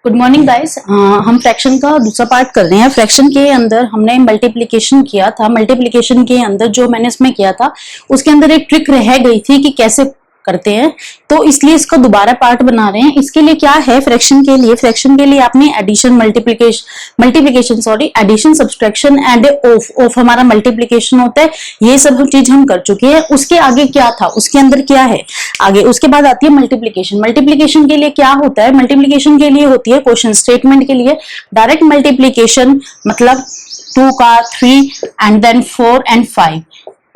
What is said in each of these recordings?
Good morning guys. हम fraction का दूसरा पार्ट कर रहे हैं। फ्रैक्शन के अंदर हमने मल्टीप्लिकेशन किया था। मल्टीप्लिकेशन के अंदर जो मैंने इसमें किया था उसके अंदर एक ट्रिक रह गई थी कि कैसे करते हैं, तो इसलिए इसका दोबारा पार्ट बना रहे हैं। इसके लिए क्या है, फ्रैक्शन के लिए आपने addition multiplication addition subtraction and of हमारा मल्टीप्लिकेशन होता है। ये सब चीज हम कर चुके हैं। उसके आगे क्या था, उसके अंदर क्या है आगे, उसके बाद आती है मल्टीप्लिकेशन। मल्टीप्लिकेशन के लिए क्या होता है, मल्टीप्लिकेशन के लिए होती है क्वेश्चन स्टेटमेंट के लिए डायरेक्ट मल्टीप्लिकेशन, मतलब 2 का 3 एंड देन 4 एंड 5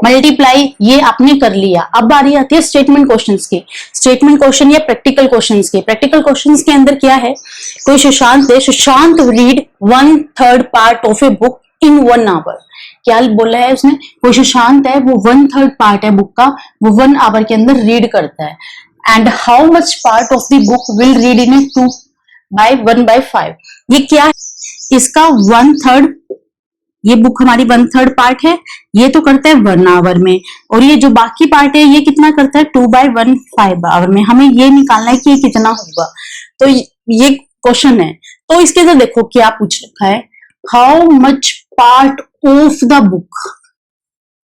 मल्टीप्लाई, ये आपने कर लिया। अब बारी आती है स्टेटमेंट क्वेश्चंस की। स्टेटमेंट क्वेश्चन या प्रैक्टिकल क्वेश्चंस के। प्रैक्टिकल क्वेश्चंस के अंदर क्या है, कोई सुशांत है, Sushant read 1/3 part of a book in 1 hour. क्या बोला है उसने, कोई सुशांत है वो 1/3 पार्ट है बुक का, वो 1 आवर के अंदर रीड करता है। And how much part of the book will read in a 2/1/5। ये क्या है, इसका 1/3, ये बुक हमारी 1/3 पार्ट है, ये तो करता है 1 आवर में, और ये जो बाकी पार्ट है ये कितना करता है 2/1/5 आवर में। हमें ये निकालना है कि ये कितना होगा। तो ये क्वेश्चन है। तो इसके अंदर देखो क्या पूछ रखा है, how much part of the book.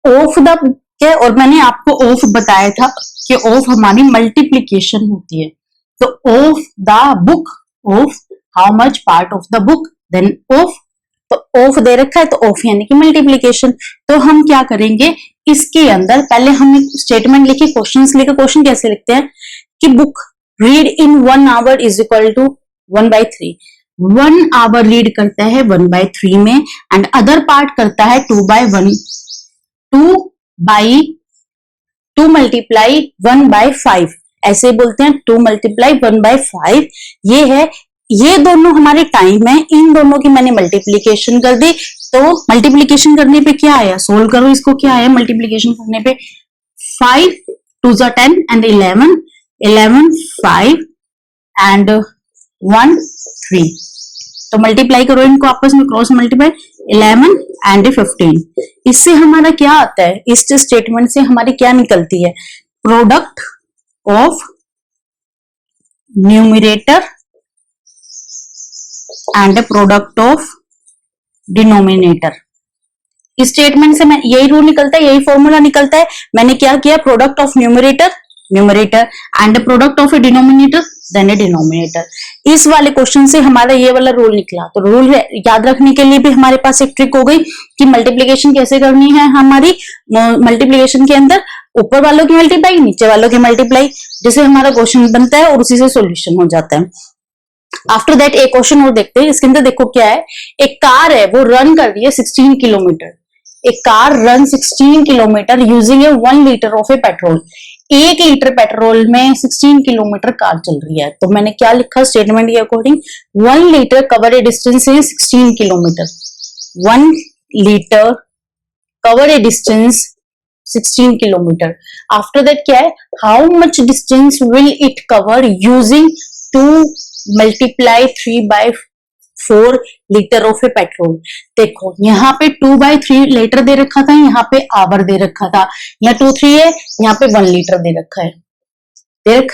Of the book है, और मैंने आपको ऑफ बताया था कि ऑफ हमारी मल्टीप्लीकेशन होती है। तो of the book, of how much part of the book, then of, तो ऑफ दे रखा है तो ऑफ यानी कि मल्टीप्लीकेशन। तो हम क्या करेंगे, इसके अंदर पहले हम स्टेटमेंट लिखे, क्वेश्चंस लिखे। क्वेश्चन कैसे लिखते हैं कि book read in 1 hour is equal to 1/3। 1 hour read करता है 1/3 में, एंड अदर पार्ट करता है 2/1, 2 मल्टीप्लाई 1/5, ऐसे बोलते हैं 2 मल्टीप्लाई 1/5। ये है, ये दोनों हमारे टाइम है, इन दोनों की मैंने मल्टीप्लीकेशन कर दी। तो मल्टीप्लीकेशन करने पे क्या आया, सोल्व करो इसको, क्या आया मल्टीप्लीकेशन करने पे, 5 2 10 एंड 11, 5 एंड 1 3। तो मल्टीप्लाई करो इनको आपस में, क्रॉस मल्टीप्लाई 11 एंड 15। इससे हमारा क्या आता है, इस स्टेटमेंट से हमारी क्या निकलती है, product of numerator and product of denominator. इस स्टेटमेंट से मैं यही रूल निकलता है, यही फॉर्मूला निकलता है। मैंने क्या किया, product of numerator and product of a denominator then a denominator. इस वाले क्वेश्चन से हमारा ये वाला रूल निकला। तो रूल याद रखने के लिए भी हमारे पास एक ट्रिक हो गई कि मल्टीप्लिकेशन कैसे करनी है। हमारी मल्टीप्लिकेशन के अंदर ऊपर वालों की मल्टीप्लाई, नीचे वालों की मल्टीप्लाई, जैसे हमारा क्वेश्चन बनता है और उसी से सोल्यूशन हो जाता है। आफ्टर दैट एक क्वेश्चन और देखते हैं। इसके अंदर देखो क्या है, एक कार है वो रन कर रही है 16 किलोमीटर। एक car run 16 kilometre using A 1 litre of A petrol. 1 litre petrol में 16 किलोमीटर कार चल रही है। तो मैंने क्या लिखा स्टेटमेंट के अकॉर्डिंग, 1 लीटर कवर ए डिस्टेंस है 16 kilometre. 1 litre cover A distance 16 kilometre. After that क्या है, how much distance will it cover using 2 multiply 3/4 litre of A petrol. देखो यहाँ पे 2/3 लीटर दे रखा था, यहाँ पे आवर दे रखा था, यहाँ 2 3 है, यहाँ पे 1 लीटर दे रखा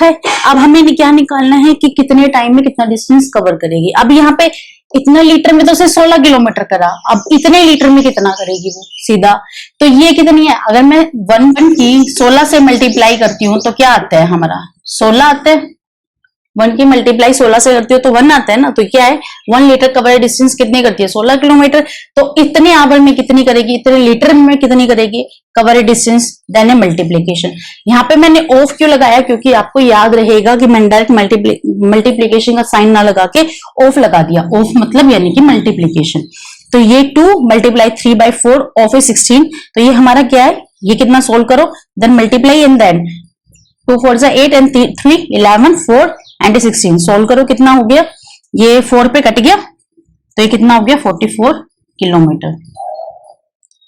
है। अब हमें क्या निकालना है कि कितने टाइम में कितना डिस्टेंस कवर करेगी। अब यहाँ पे इतने लीटर में तो उसे 16 किलोमीटर करा, अब इतने लीटर में कितना करेगी वो सीधा। तो ये कितनी है, अगर मैं 1 की 16 से मल्टीप्लाई करती हूँ तो क्या आता है हमारा, 16 आता है। 1 की मल्टीप्लाई 16 से करती हो तो 1 आता है ना। तो क्या है, 1 लीटर कवर डिस्टेंस कितनी करती है, 16 किलोमीटर। तो इतने आवर में कितनी करेगी, इतने लीटर में कितनी करेगी कवर डिस्टेंस, देन ए मल्टीप्लीकेशन। यहाँ पे मैंने ऑफ क्यों लगाया, क्योंकि आपको याद रहेगा कि मैंने डायरेक्ट मल्टीप्लीकेशन का साइन ना लगा के ऑफ लगा दिया। ऑफ मतलब यानी कि मल्टीप्लीकेशन। तो ये 2 मल्टीप्लाई 3/4 ऑफ ए 16। तो ये हमारा क्या है, ये कितना सोल्व करो, then multiply and then 2 4 8 and 3 11 4 and 16 solve करो, कितना हो गया, ये 4 पे कट गया तो ये कितना हो गया 44 किलोमीटर।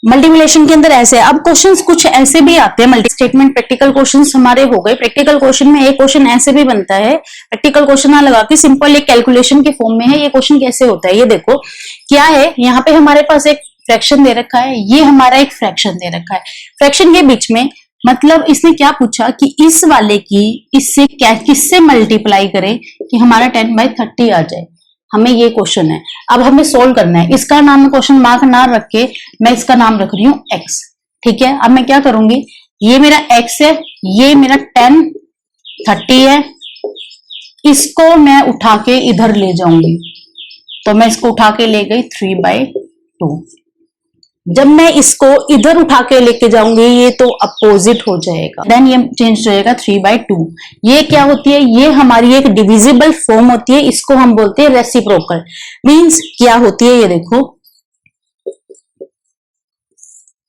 मल्टीप्लिकेशन के अंदर ऐसे। अब क्वेश्चंस कुछ ऐसे भी आते हैं, मल्टी स्टेटमेंट प्रैक्टिकल क्वेश्चंस हमारे हो गए। प्रैक्टिकल क्वेश्चन में एक क्वेश्चन ऐसे भी बनता है, प्रैक्टिकल क्वेश्चन ना लगा के सिंपल एक कैलकुलेशन के फॉर्म में है। ये क्वेश्चन कैसे होता है, ये देखो क्या है, यहाँ पे हमारे पास एक फ्रैक्शन दे रखा है, ये हमारा एक फ्रैक्शन दे रखा है। फ्रैक्शन के बीच में मतलब इसने क्या पूछा कि इस वाले की इससे क्या किससे मल्टीप्लाई करें कि हमारा 10/30 आ जाए। हमें ये क्वेश्चन है, अब हमें सोल्व करना है। इसका नाम क्वेश्चन मार्क ना रख के मैं इसका नाम रख रही हूँ x। ठीक है, अब मैं क्या करूंगी, ये मेरा x है, ये मेरा 10 30 है, इसको मैं उठा के इधर ले जाऊंगी। तो मैं इसको उठा के ले गई 3/2। जब मैं इसको इधर उठा के लेके जाऊंगी ये तो अपोजिट हो जाएगा, देन ये चेंज हो जाएगा 3/2। ये क्या होती है, ये हमारी एक डिविजिबल फॉर्म होती है, इसको हम बोलते हैं रेसिप्रोकल। मींस क्या होती है, ये देखो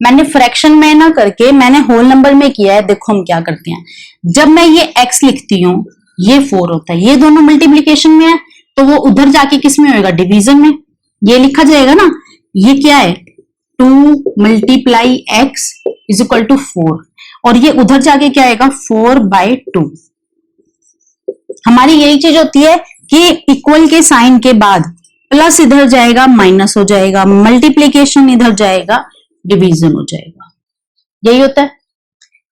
मैंने फ्रैक्शन में ना करके मैंने होल नंबर में किया है। देखो हम क्या करते हैं, जब मैं ये x लिखती हूँ ये 4 होता है, ये दोनों मल्टीप्लीकेशन में है तो वो उधर जाके किस में होएगा, डिवीजन में। ये लिखा जाएगा ना, ये क्या है 2 × x = 4, और ये उधर जाके क्या आएगा 4/2। हमारी यही चीज होती है कि इक्वल के साइन के बाद प्लस इधर जाएगा माइनस हो जाएगा, मल्टीप्लीकेशन इधर जाएगा डिवीजन हो जाएगा, यही होता है।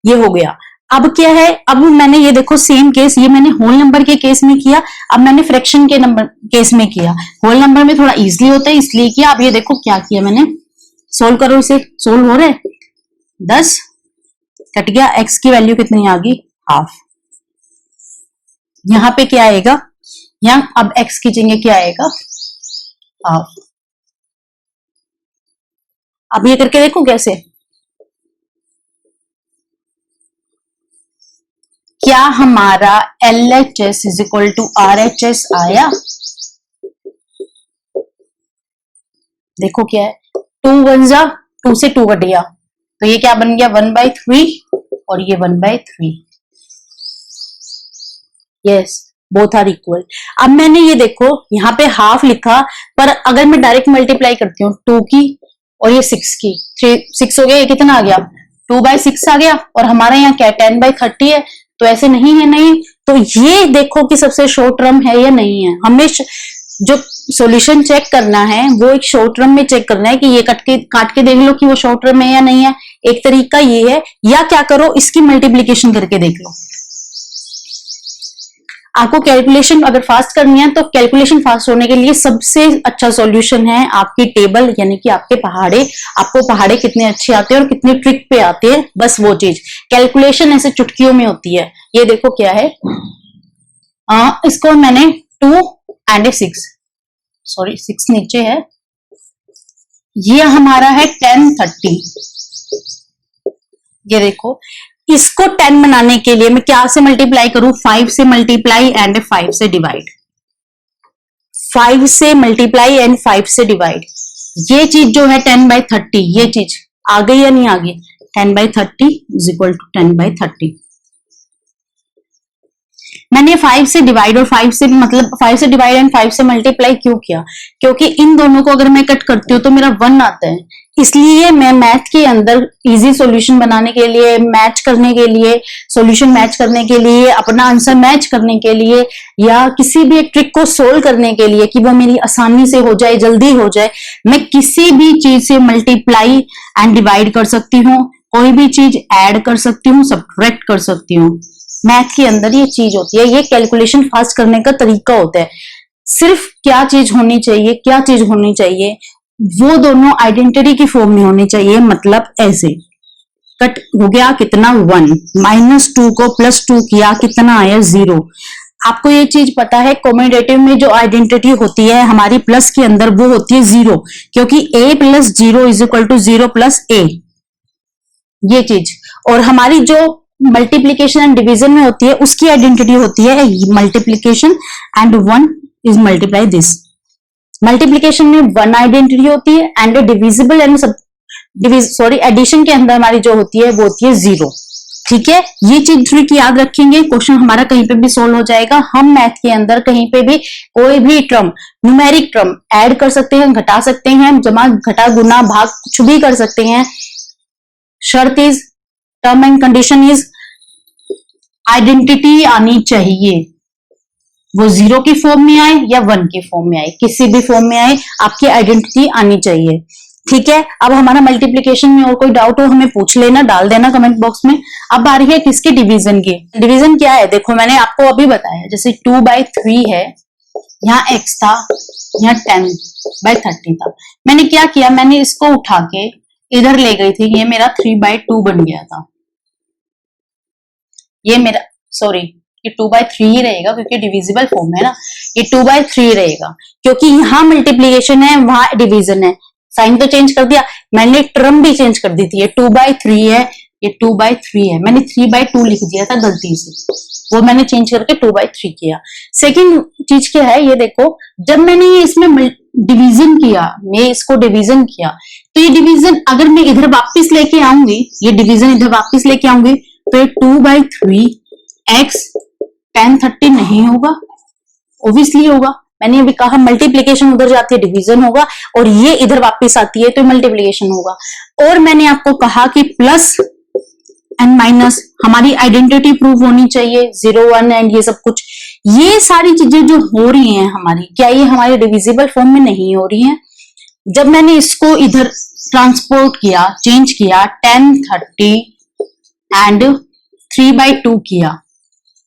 ये हो गया। अब क्या है, अब मैंने ये देखो सेम केस, ये मैंने होल नंबर के केस में किया, अब मैंने फ्रैक्शन के नंबर केस में किया। होल नंबर में थोड़ा इजीली होता है इसलिए किया। अब ये देखो क्या किया मैंने, सोल्व करो इसे, सोल्व हो रहा है 10 कट गया, x की वैल्यू कितनी आ गई, हाफ। यहां पे क्या आएगा, यहां अब x की जगह क्या आएगा, हाफ। अब ये करके देखो कैसे, क्या हमारा LHS = RHS आया। देखो क्या है, 2 1 जा 2 से 2 कट गया तो ये क्या बन गया 1/3 और ये 1/3। Yes, both are equal. अब मैंने ये देखो यहाँ पे हाफ लिखा, पर अगर मैं डायरेक्ट मल्टीप्लाई करती हूँ 2 की और ये 6 की, 6 हो गया, ये कितना आ गया 2/6 आ गया, और हमारा यहाँ क्या 10/30 है, तो ऐसे नहीं है, नहीं। तो ये देखो कि सबसे शॉर्ट टर्म है या नहीं है। हमें जो सॉल्यूशन चेक करना है वो एक शॉर्ट टर्म में चेक करना है कि ये काट के देख लो कि वो शॉर्ट टर्म है या नहीं है। एक तरीका ये है, या क्या करो इसकी मल्टीप्लीकेशन करके देख लो। आपको कैलकुलेशन अगर फास्ट करनी है तो कैलकुलेशन फास्ट होने के लिए सबसे अच्छा सॉल्यूशन है आपकी टेबल, यानी कि आपके पहाड़े। आपको पहाड़े कितने अच्छे आते हैं और कितने ट्रिक पे आते हैं, बस वो चीज। कैलकुलेशन ऐसे चुटकियों में होती है। ये देखो क्या है, इसको मैंने 2 and 6, सॉरी 6 नीचे है, ये हमारा है 10 30। ये देखो इसको 10 बनाने के लिए मैं क्या से मल्टीप्लाई करूं, 5 से मल्टीप्लाई एंड 5 से डिवाइड, 5 से मल्टीप्लाई एंड 5 से डिवाइड। ये चीज जो है 10/30, ये चीज आ गई या नहीं आ गई, 10/30 = 10/30। मैंने 5 से डिवाइड और 5 से मतलब 5 से डिवाइड एंड 5 से मल्टीप्लाई क्यों किया, क्योंकि इन दोनों को अगर मैं कट करती हूँ तो मेरा 1 आता है। इसलिए मैं मैथ के अंदर इजी सॉल्यूशन बनाने के लिए, मैच करने के लिए, सॉल्यूशन मैच करने के लिए, अपना आंसर मैच करने के लिए, या किसी भी एक ट्रिक को सोल्व करने के लिए कि वो मेरी आसानी से हो जाए, जल्दी हो जाए, मैं किसी भी चीज से मल्टीप्लाई एंड डिवाइड कर सकती हूँ, कोई भी चीज ऐड कर सकती हूँ, सब्ट्रैक्ट कर सकती हूँ। मैथ के अंदर ये चीज होती है, ये कैलकुलेशन फास्ट करने का तरीका होता है। सिर्फ क्या चीज होनी चाहिए, क्या चीज होनी चाहिए, वो दोनों आइडेंटिटी की फॉर्म में होनी चाहिए। मतलब ऐसे कट हो गया कितना 1, -2 को +2 किया कितना आया 0। आपको ये चीज पता है कॉम्बिनेटिव में जो आइडेंटिटी होती है हमारी प्लस के अंदर वो होती है 0, क्योंकि a + 0 = 0 + a, ये चीज। और हमारी जो मल्टीप्लीकेशन एंड डिवीजन में होती है उसकी आइडेंटिटी होती है multiplication and 1 is multiply this. Multiplication में 1 आइडेंटिटी होती है एंड डिविजिबल एंड एडिशन के अंदर हमारी जो होती है वो होती है 0। ठीक है, ये चीज ट्रिक याद रखेंगे, क्वेश्चन हमारा कहीं पे भी सोल्व हो जाएगा। हम मैथ के अंदर कहीं पे भी कोई भी टर्म, न्यूमेरिक टर्म ऐड कर सकते हैं, घटा सकते हैं, जमा घटा गुना भाग कुछ भी कर सकते हैं। शर्त is, term and condition is identity आनी चाहिए, वो 0 की फॉर्म में आए या 1 की फॉर्म में आए, किसी भी फॉर्म में आए आपकी आइडेंटिटी आनी चाहिए। ठीक है, अब हमारा मल्टीप्लीकेशन में और कोई डाउट हो हमें पूछ लेना, डाल देना कमेंट बॉक्स में। अब आ रही है किसकी, डिवीजन की। डिवीजन क्या है, देखो मैंने आपको अभी बताया, जैसे 2/3 है, यहाँ x था, यहाँ 10/30 था। मैंने क्या किया, मैंने इसको उठा के इधर ले गई थी, ये मेरा 3/2 बन गया था। ये मेरा सॉरी ये 2/3 ही रहेगा क्योंकि डिविजिबल फॉर्म है ना, ये 2/3 रहेगा क्योंकि यहाँ मल्टीप्लीकेशन है वहां डिवीजन है। साइन तो चेंज कर दिया, मैंने टर्म भी चेंज कर दी थी, ये 2/3 है, ये 2/3 है, मैंने 3/2 लिख दिया था गलती से, वो मैंने चेंज करके 2/3 किया। सेकेंड चीज क्या है, ये देखो जब मैंने ये इसमें डिवीजन किया, मैं इसको डिवीजन किया, तो ये डिवीजन अगर मैं इधर वापस लेके आऊंगी, ये डिवीजन इधर वापस लेके आऊंगी तो ये 2/3 x 10/30 नहीं होगा, ऑब्वियसली होगा। मैंने अभी कहा मल्टीप्लीकेशन उधर जाती है डिवीजन होगा, और ये इधर वापस आती है तो मल्टीप्लीकेशन होगा। और मैंने आपको कहा कि प्लस एंड माइनस हमारी आइडेंटिटी प्रूव होनी चाहिए, 0 1 एंड ये सब कुछ, ये सारी चीजें जो हो रही हैं हमारी, क्या ये हमारे डिविजिबल फॉर्म में नहीं हो रही हैं? जब मैंने इसको इधर ट्रांसपोर्ट किया, चेंज किया, 10/30 एंड 3/2 किया,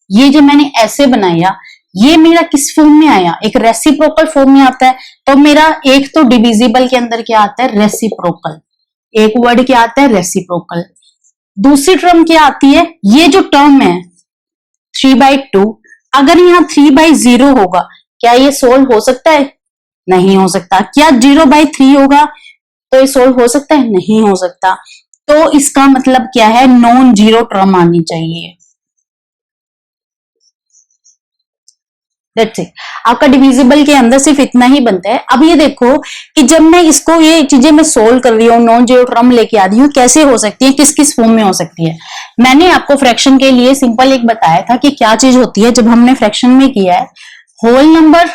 ये जो मैंने ऐसे बनाया, ये मेरा किस फॉर्म में आया, एक रेसिप्रोकल फॉर्म में आता है। तो मेरा एक तो डिविजिबल के अंदर क्या आता है, रेसिप्रोकल, एक वर्ड क्या आता है, रेसिप्रोकल। दूसरी टर्म क्या आती है, ये जो टर्म है 3/2, अगर यहाँ 3/0 होगा, क्या ये सोल्व हो सकता है? नहीं हो सकता। क्या 0/3 होगा तो ये सोल्व हो सकता है? नहीं हो सकता। तो इसका मतलब क्या है, नॉन जीरो टर्म आनी चाहिए। That's it. आपका डिविजिबल के अंदर सिर्फ इतना ही बनता है। अब ये देखो कि जब मैं इसको, ये चीजें मैं सोल्व कर रही हूँ, नॉन जीरो टर्म लेके आ रही हूँ, कैसे हो सकती है, किस किस फॉर्म में हो सकती है। मैंने आपको फ्रैक्शन के लिए सिंपल एक बताया था कि क्या चीज होती है जब हमने फ्रैक्शन में किया है। होल नंबर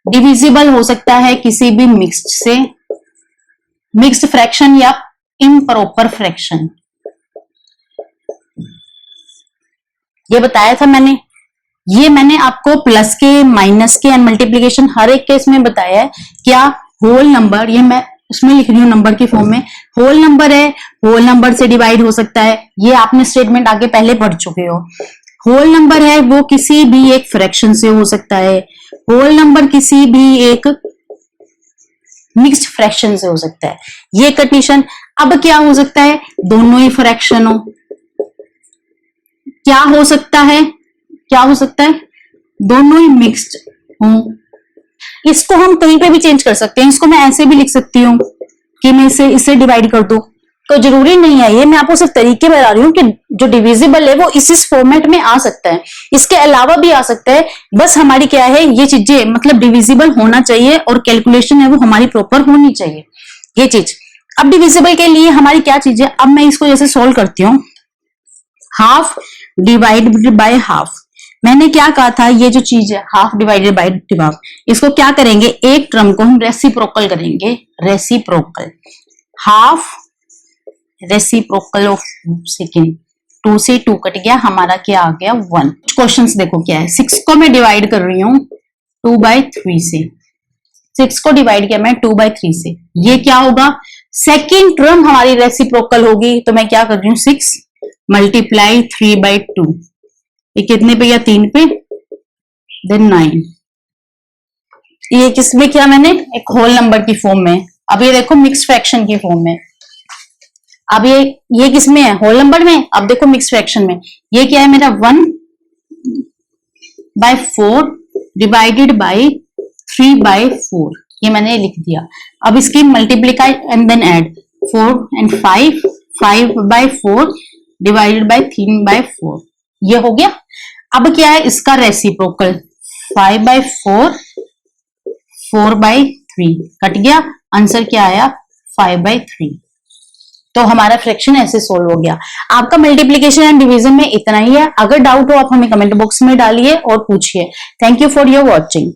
डिविजिबल हो सकता है किसी भी मिक्स्ड से, मिक्स्ड फ्रैक्शन या इम्प्रॉपर फ्रैक्शन, ये बताया था मैंने। ये मैंने आपको प्लस के, माइनस के एंड मल्टीप्लीकेशन हर एक केस में बताया है। क्या होल नंबर, ये मैं उसमें लिख रही हूँ नंबर की फॉर्म में, होल नंबर है, होल नंबर से डिवाइड हो सकता है, ये आपने स्टेटमेंट आगे पहले पढ़ चुके हो। होल नंबर है वो किसी भी एक फ्रैक्शन से हो सकता है, होल नंबर किसी भी एक मिक्स्ड फ्रैक्शन से हो सकता है, ये कंडीशन। अब क्या हो सकता है, दोनों ही फ्रैक्शन हो। क्या हो सकता है, क्या हो सकता है, दोनों ही मिक्स्ड हो। इसको हम कहीं पे भी चेंज कर सकते हैं, इसको मैं ऐसे भी लिख सकती हूँ कि मैं इसे डिवाइड कर दूं, तो जरूरी नहीं है, ये मैं आपको सिर्फ तरीके बता रही हूँ कि जो डिविजिबल है वो इस फॉर्मेट में आ सकता है, इसके अलावा भी आ सकता है। बस हमारी क्या है, ये चीजें मतलब डिविजिबल होना चाहिए और कैलकुलेशन है वो हमारी प्रॉपर होनी चाहिए, ये चीज। अब डिविजिबल के लिए हमारी क्या चीज है, अब मैं इसको जैसे सोल्व करती हूँ, हाफ डिवाइडेड बाय हाफ। मैंने क्या कहा था, ये जो चीज है हाफ डिवाइडेड बाय हाफ, इसको क्या करेंगे, एक टर्म को हम रेसिप्रोकल करेंगे, reciprocal, half reciprocal of second, 2 से 2 कट गया, हमारा क्या आ गया 1। क्वेश्चंस देखो क्या है, 6 को मैं डिवाइड कर रही हूँ 2/3 से, 6 को डिवाइड किया मैं 2/3 से, ये क्या होगा, सेकेंड टर्म हमारी रेसिप्रोकल होगी। तो मैं क्या कर रही हूँ, 6 मल्टीप्लाई 3/2, ये कितने पे गया, 3 पे, देन 9। ये किसमें किया मैंने, एक होल नंबर की फॉर्म में। अब ये देखो मिक्स फ्रैक्शन की फॉर्म में। अब ये किसमें है, होल नंबर में। अब देखो मिक्स फ्रैक्शन में, ये क्या है मेरा 1/4 डिवाइडेड बाई 3/4, ये मैंने लिख दिया। अब इसकी multiply and then add, 4 and 5, 5/4 divided by 3/4, ये हो गया। अब क्या है इसका रेसिप्रोकल, 5/4, 4/3 कट गया, आंसर क्या आया 5/3। तो हमारा फ्रैक्शन ऐसे सोल्व हो गया। आपका मल्टीप्लीकेशन एंड डिवीजन में इतना ही है। अगर डाउट हो आप हमें कमेंट बॉक्स में डालिए और पूछिए। Thank you for your watching.